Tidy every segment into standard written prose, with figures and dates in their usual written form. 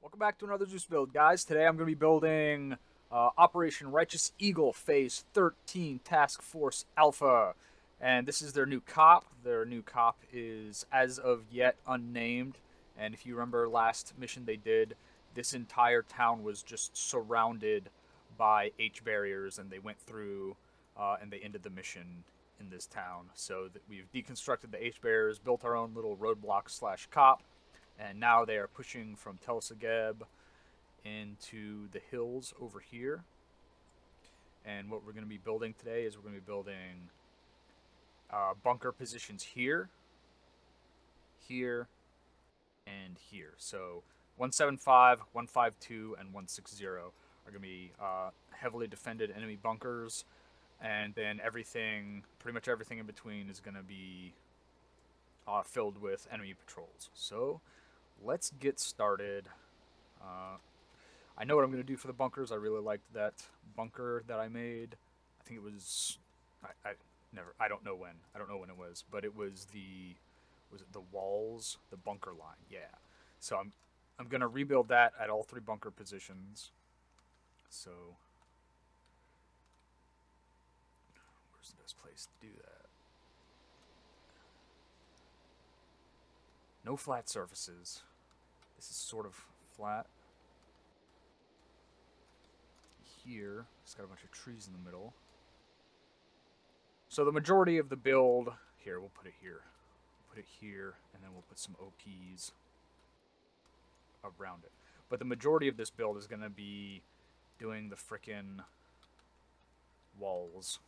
Welcome back to another Zeus build, guys. Today I'm going to be building Operation Righteous Eagle Phase 13 Task Force Alpha. And this is their new cop. Their new cop is, as of yet, unnamed. And if you remember last mission they did, this entire town was just surrounded by H barriers, and they went through and they ended the mission in this town. So that we've deconstructed the H barriers, built our own little roadblock slash cop, and now they are pushing from Tel Segeb into the hills over here. And what we're going to be building today is we're going to be building bunker positions here, here, and here. So 175, 152, and 160 are going to be heavily defended enemy bunkers, and then everything, pretty much everything in between, is going to be filled with enemy patrols. So let's get started. I know what I'm going to do for the bunkers. I really liked that bunker that I made. I think it was, I don't know when. I don't know when it was, but it was the walls, the bunker line? Yeah. So I'm going to rebuild that at all three bunker positions. So where's the best place to do that? No flat surfaces. This is sort of flat. Here, it's got a bunch of trees in the middle. So the majority of the build, here, we'll put it here. We'll put it here, and then we'll put some OPs around it. But the majority of this build is going to be doing the frickin' walls.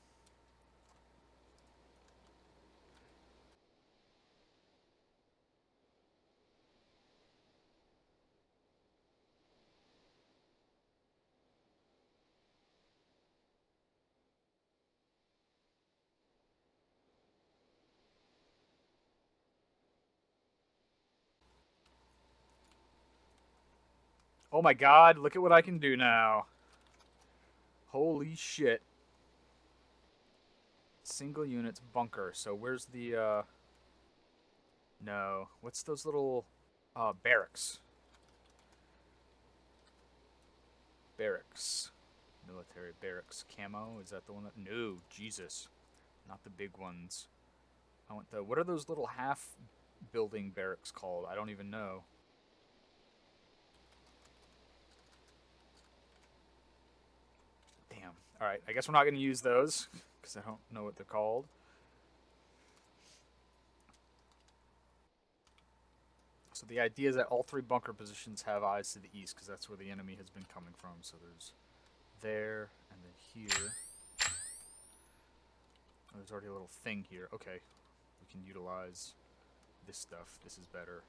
Oh my god, look at what I can do now. Holy shit. Single units bunker. So where's the, no. What's those little, barracks? Barracks. Military barracks. Camo? Is that the one that, no, Jesus. Not the big ones. I want the, what are those little half building barracks called? I don't even know. Damn. Alright, I guess we're not going to use those, because I don't know what they're called. So the idea is that all three bunker positions have eyes to the east, because that's where the enemy has been coming from. So there's there, and then here. Oh, there's already a little thing here. Okay, we can utilize this stuff. This is better.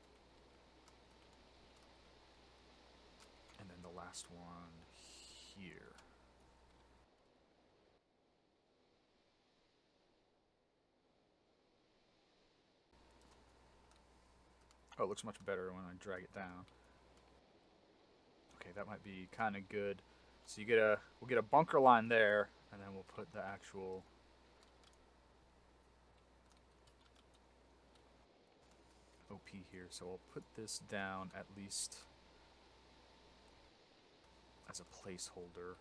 And then the last one here. Oh, it looks much better when I drag it down. Okay, that might be kind of good. So you get a, we'll get a bunker line there, and then we'll put the actual OP here. So I'll put this down at least as a placeholder.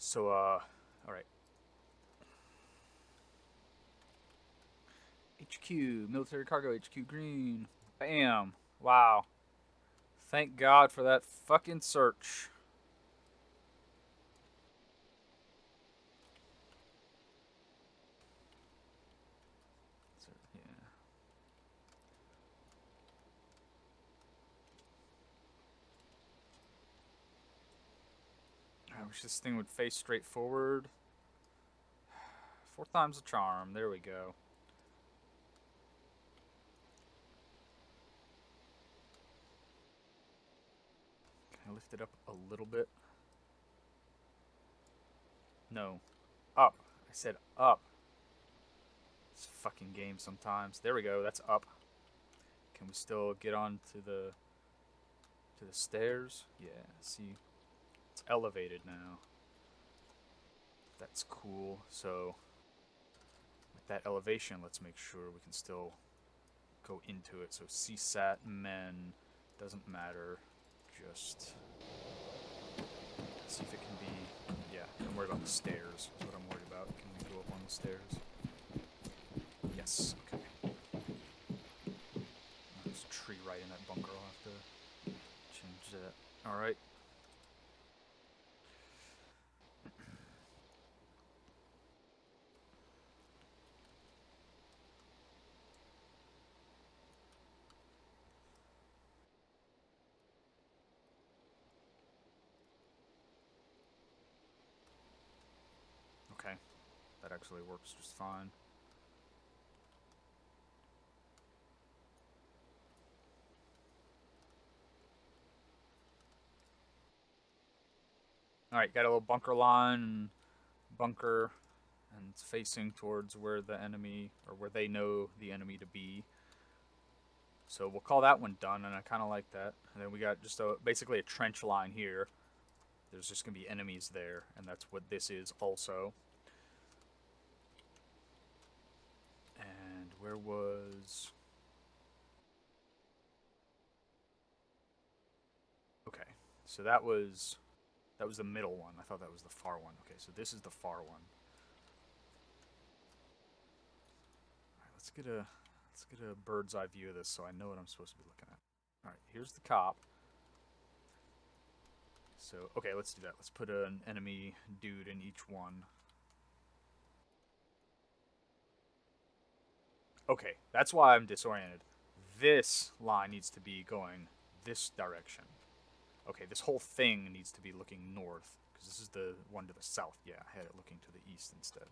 So, alright. HQ, military cargo, HQ green. Bam. Wow. Thank God for that fucking search. So, yeah. I wish this thing would face straight forward. 4 times the charm. There we go. I lift it up a little bit? No. Up. I said up. This fucking game sometimes. There we go. That's up. Can we still get on to the stairs? Yeah. See, it's elevated now. That's cool. So with that elevation, let's make sure we can still go into it. So CSAT men doesn't matter. Just see if it can be. Yeah, I'm worried about the stairs. Is what I'm worried about. Can we go up on the stairs? Yes. Okay. There's a tree right in that bunker. I'll have to change that. All right. Okay. That actually works just fine. Alright, got a little bunker line, bunker, and it's facing towards where the enemy, or where they know the enemy to be. So we'll call that one done, and I kind of like that. And then we got just basically a trench line here. There's just going to be enemies there, and that's what this is also. And where was... Okay, so that was the middle one. I thought that was the far one. Okay, so this is the far one. Alright, let's get a bird's eye view of this so I know what I'm supposed to be looking at. Alright, here's the cop. So, okay, let's do that. Let's put an enemy dude in each one. Okay, that's why I'm disoriented. This line needs to be going this direction. Okay, this whole thing needs to be looking north, because this is the one to the south. Yeah, I had it looking to the east instead.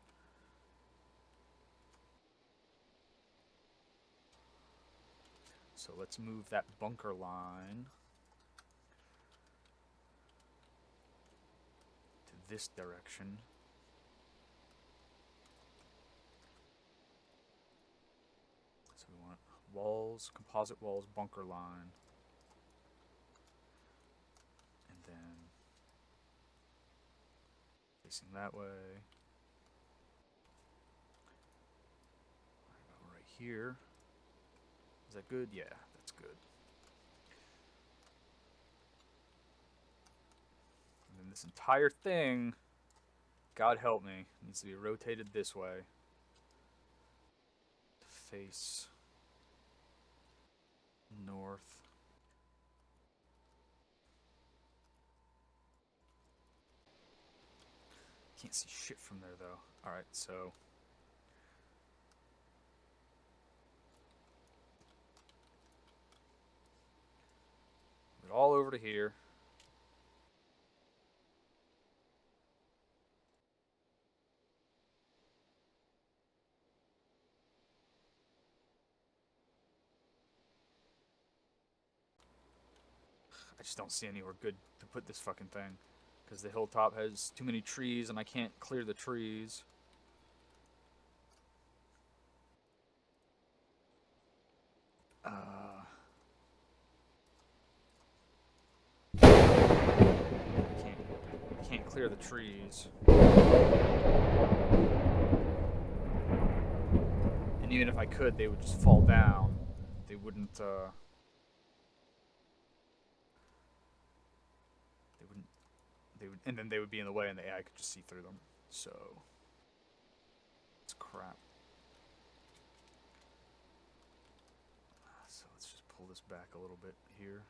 So let's move that bunker line to this direction. So we want walls, composite walls, bunker line. And then facing that way. Right here. Is that good? Yeah, that's good. And then this entire thing, God help me, needs to be rotated this way. To face north. Can't see shit from there though. Alright, so move it all over to here. I just don't see anywhere good to put this fucking thing. Because the hilltop has too many trees and I can't clear the trees. Can't clear the trees. And even if I could, they would just fall down. They wouldn't, and then they would be in the way and the AI could just see through them. So, it's crap. So let's just pull this back a little bit here.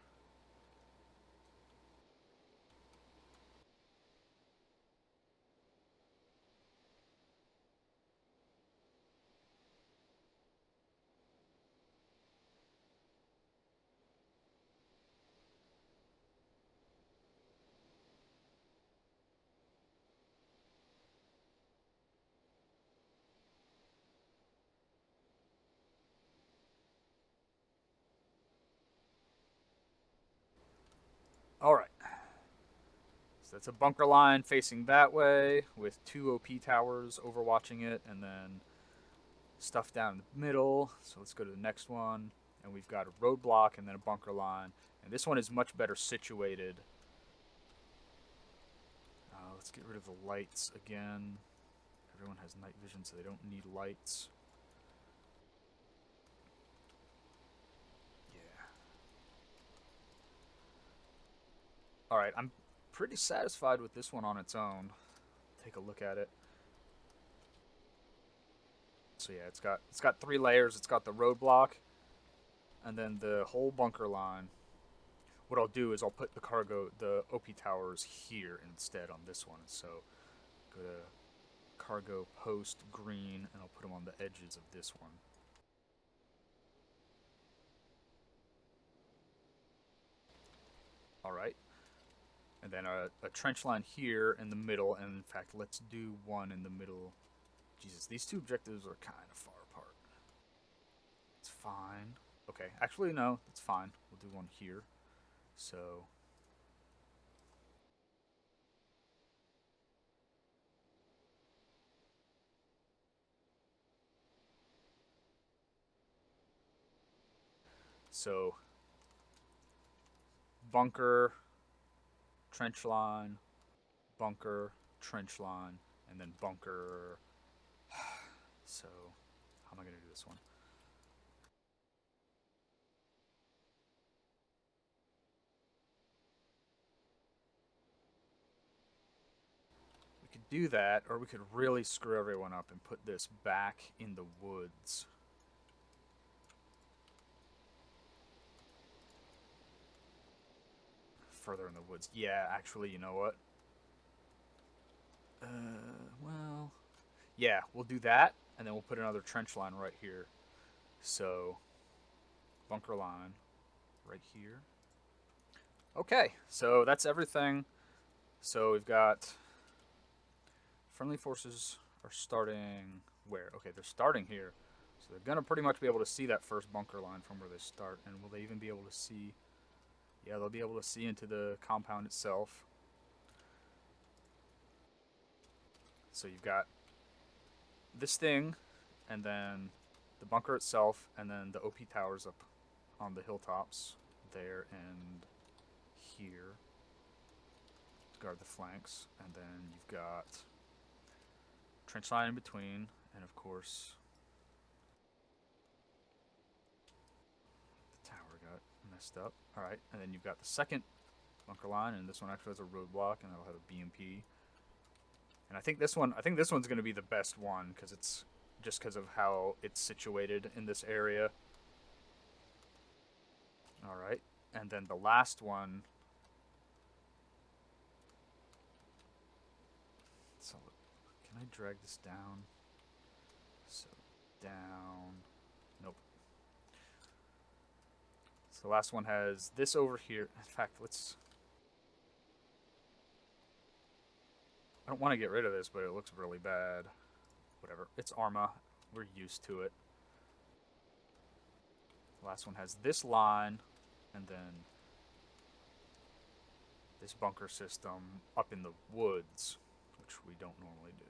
Alright. So that's a bunker line facing that way with 2 OP towers overwatching it, and then stuff down in the middle. So let's go to the next one. And we've got a roadblock and then a bunker line. And this one is much better situated. Let's get rid of the lights again. Everyone has night vision, so they don't need lights. Yeah. Alright, I'm pretty satisfied with this one on its own. Take a look at it. So yeah, it's got 3 layers. It's got the roadblock, and then the whole bunker line. What I'll do is I'll put the OP towers here instead on this one. So go to cargo post green, and I'll put them on the edges of this one. All right. And then a trench line here in the middle, and in fact, let's do one in the middle. Jesus, these 2 objectives are kind of far apart. It's fine. Okay, actually, no, it's fine. We'll do one here. So bunker, trench line, bunker, trench line, and then bunker. So how am I going to do this one? We could do that, or we could really screw everyone up and put this back in the woods. Further in the woods. Yeah, actually, you know what? Well, yeah, we'll do that, and then we'll put another trench line right here. So, bunker line right here. Okay, so that's everything. So we've got friendly forces are starting where? Okay, they're starting here. So they're going to pretty much be able to see that first bunker line from where they start. And will they even be able to see? Yeah, they'll be able to see into the compound itself. So you've got this thing, and then the bunker itself, and then the OP towers up on the hilltops there and here to guard the flanks. And then you've got trench line in between, and of course the tower got messed up. Alright, and then you've got the second bunker line, and this one actually has a roadblock, and it'll have a BMP. And I think this one's going to be the best one, because it's just because of how it's situated in this area. Alright, and then the last one. So, can I drag this down? So, down. Nope. So the last one has this over here. In fact, let's... I don't want to get rid of this, but it looks really bad. Whatever. It's ArmA. We're used to it. The last one has this line, and then this bunker system up in the woods, which we don't normally do.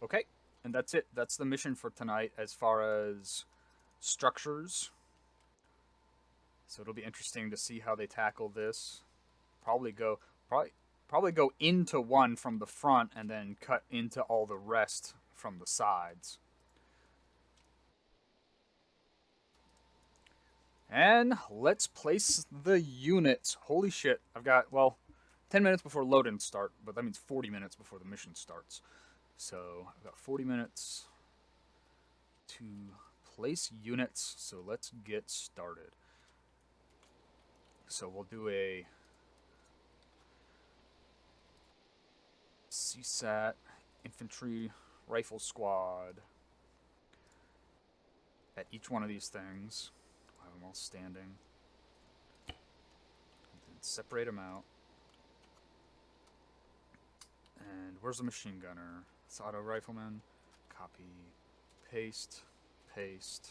Okay, and that's it. That's the mission for tonight as far as structures. So it'll be interesting to see how they tackle this. Probably go into one from the front and then cut into all the rest from the sides. And let's place the units. Holy shit. I've got, well, 10 minutes before load-in start, but that means 40 minutes before the mission starts. So I've got 40 minutes to place units, so let's get started. So we'll do a CSAT infantry rifle squad at each one of these things. I have them all standing. And then Let's separate them out. And where's the machine gunner? It's auto rifleman. Copy, paste, paste.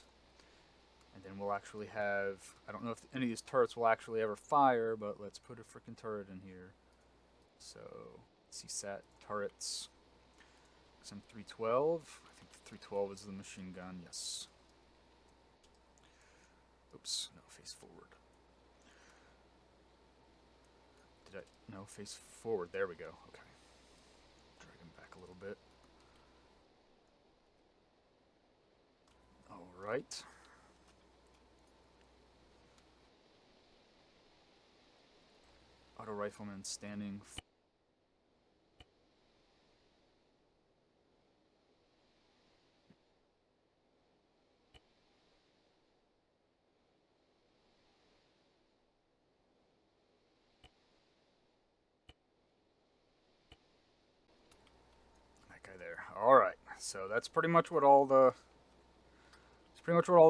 And then we'll actually have, I don't know if any of these turrets will actually ever fire, but let's put a freaking turret in here. So, CSAT turrets. XM312. I think the 312 is the machine gun, yes. Oops, no, face forward. Did I? No, face forward. There we go. Okay. Drag him back a little bit. Alright. Auto rifleman standing. That guy there. Alright. So that's pretty much what all the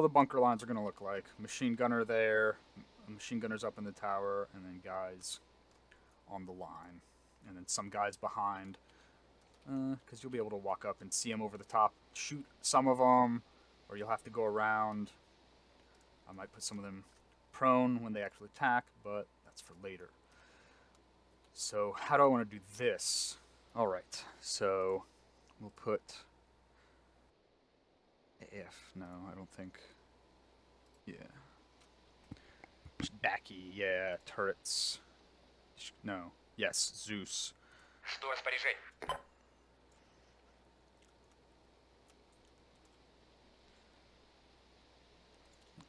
bunker lines are going to look like. Machine gunner there, machine gunners up in the tower, and then guys on the line. And then some guys behind, because you'll be able to walk up and see them over the top, shoot some of them, or you'll have to go around. I might put some of them prone when they actually attack, but that's for later. So how do I want to do this? Alright, so we'll put... no, I don't think. Yeah. Backy, yeah, turrets. No. Yes, Zeus. Жду распоряжений.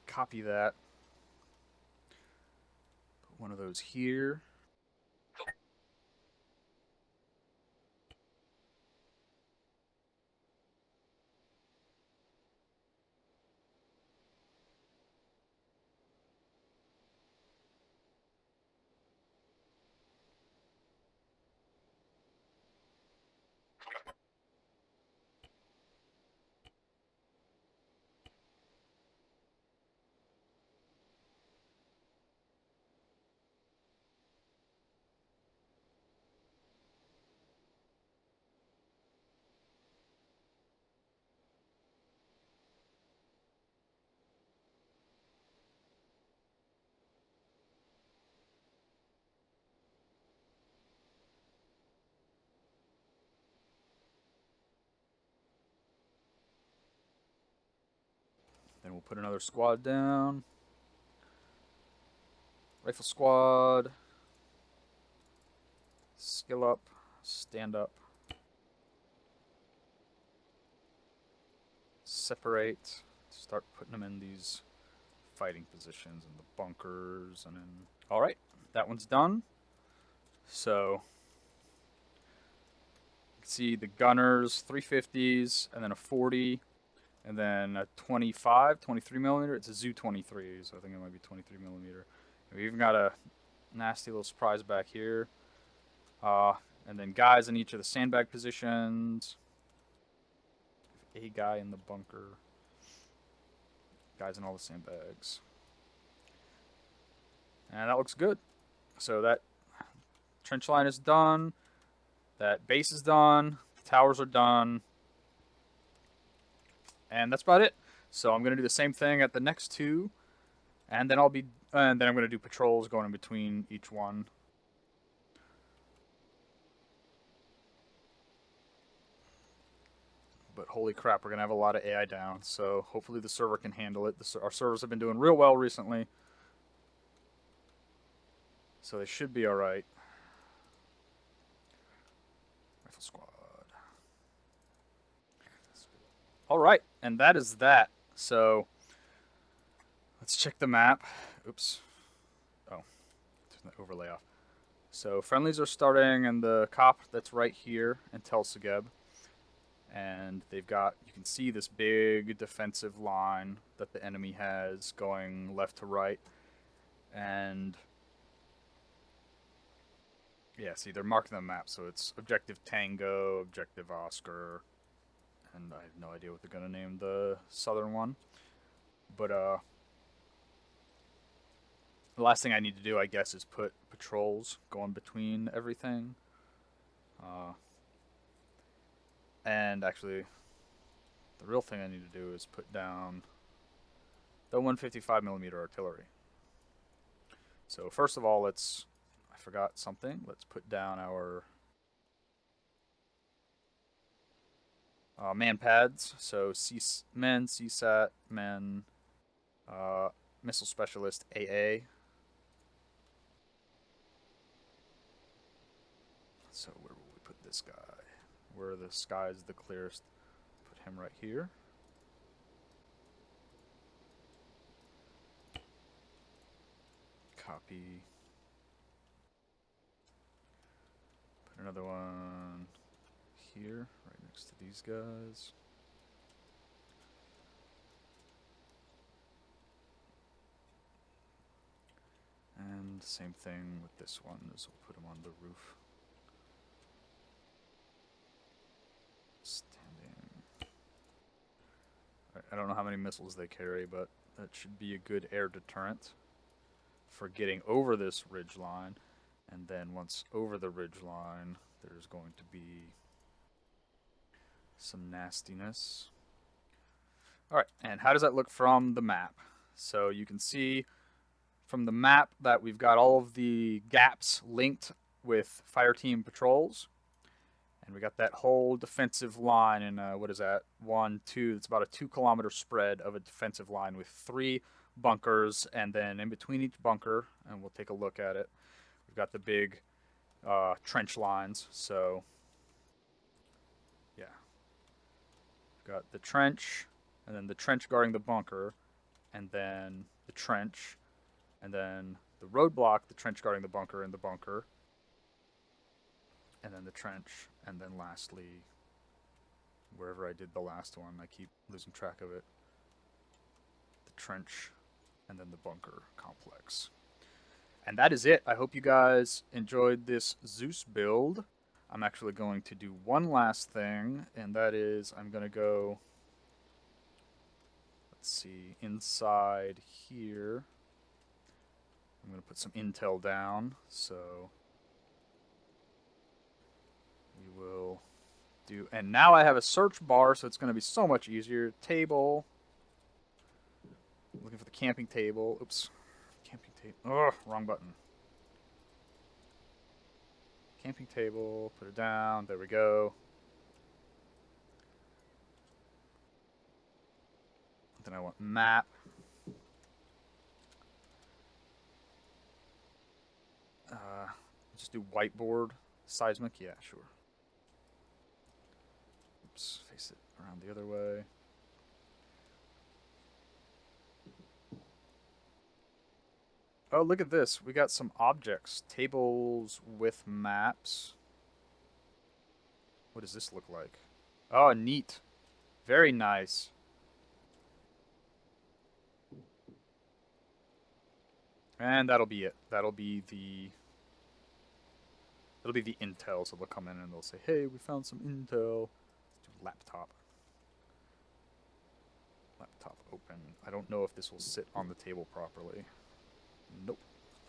Copy that. Put one of those here. Then we'll put another squad down. Rifle squad. Skill up. Stand up. Separate. Start putting them in these fighting positions in the bunkers and in... Alright, that one's done. So, you can see the gunners, 350s, and then a 40, and then a 25, 23 millimeter. It's a Zoo 23, so I think it might be 23 millimeter. We even got a nasty little surprise back here. And then guys in each of the sandbag positions. A guy in the bunker. Guys in all the sandbags. And that looks good. So that trench line is done. That base is done. The towers are done. And that's about it. So I'm going to do the same thing at the next two. And then I'm going to do patrols going in between each one. But holy crap, we're going to have a lot of AI down. So hopefully the server can handle it. Our servers have been doing real well recently. So they should be alright. Rifle squad. Alright, and that is that. So let's check the map. Oops. Oh, turn the overlay off. So friendlies are starting in the cop that's right here in Tel Segeb. And they've got, you can see this big defensive line that the enemy has going left to right. And yeah, see, they're marking the map. So it's Objective Tango, Objective Oscar, and I have no idea what they're going to name the southern one. But The last thing I need to do, I guess, is put patrols going between everything. And actually, the real thing I need to do is put down the 155mm artillery. So first of all, I forgot something. Let's put down our man pads. So men, CSAT, men, missile specialist, AA. So where will we put this guy? Where the sky is the clearest. Put him right here. Copy. Put another one here, right next to these guys. And same thing with this one, is we'll put him on the roof. Standing. I don't know how many missiles they carry, but that should be a good air deterrent for getting over this ridge line. And then once over the ridge line, there's going to be some nastiness. Alright, and how does that look from the map? So you can see from the map that we've got all of the gaps linked with fire team patrols. And we got that whole defensive line in, what is that? 1, 2, it's about a 2-kilometer spread of a defensive line with 3 bunkers. And then in between each bunker, and we'll take a look at it, we've got the big trench lines. So, yeah. We've got the trench, and then the trench guarding the bunker, and then the trench, and then the roadblock, the trench guarding the bunker, and the bunker, and then the trench, and then lastly, wherever I did the last one, I keep losing track of it, the trench, and then the bunker complex. And that is it. I hope you guys enjoyed this Zeus build. I'm actually going to do one last thing, and that is I'm going to go, let's see, inside here. I'm going to put some intel down, so we will do, and now I have a search bar, so it's going to be so much easier. Table, looking for the camping table. Oops, camping table. Oh, wrong button. Camping table, put it down, there we go. Then I want map. Just do whiteboard, seismic, yeah, sure. Oops, face it around the other way. Oh, look at this. We got some objects. Tables with maps. What does this look like? Oh, neat. Very nice. And that'll be it. That'll be the intel. So they'll come in and they'll say, hey, we found some intel. Let's do laptop. Laptop open. I don't know if this will sit on the table properly. Nope.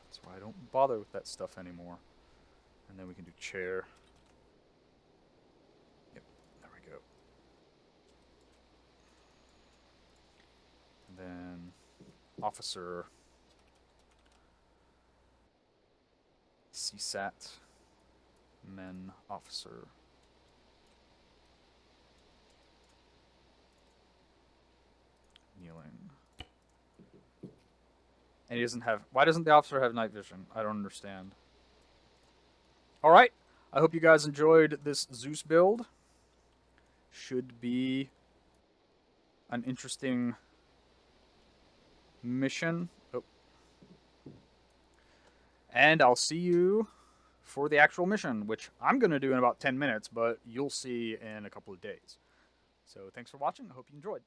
That's why I don't bother with that stuff anymore. And then we can do chair. Yep, there we go. And then officer. CSAT. Men officer. Kneeling. And he doesn't have... Why doesn't the officer have night vision? I don't understand. Alright. I hope you guys enjoyed this Zeus build. Should be an interesting mission. Oh. And I'll see you for the actual mission, which I'm going to do in about 10 minutes, but you'll see in a couple of days. So thanks for watching. I hope you enjoyed.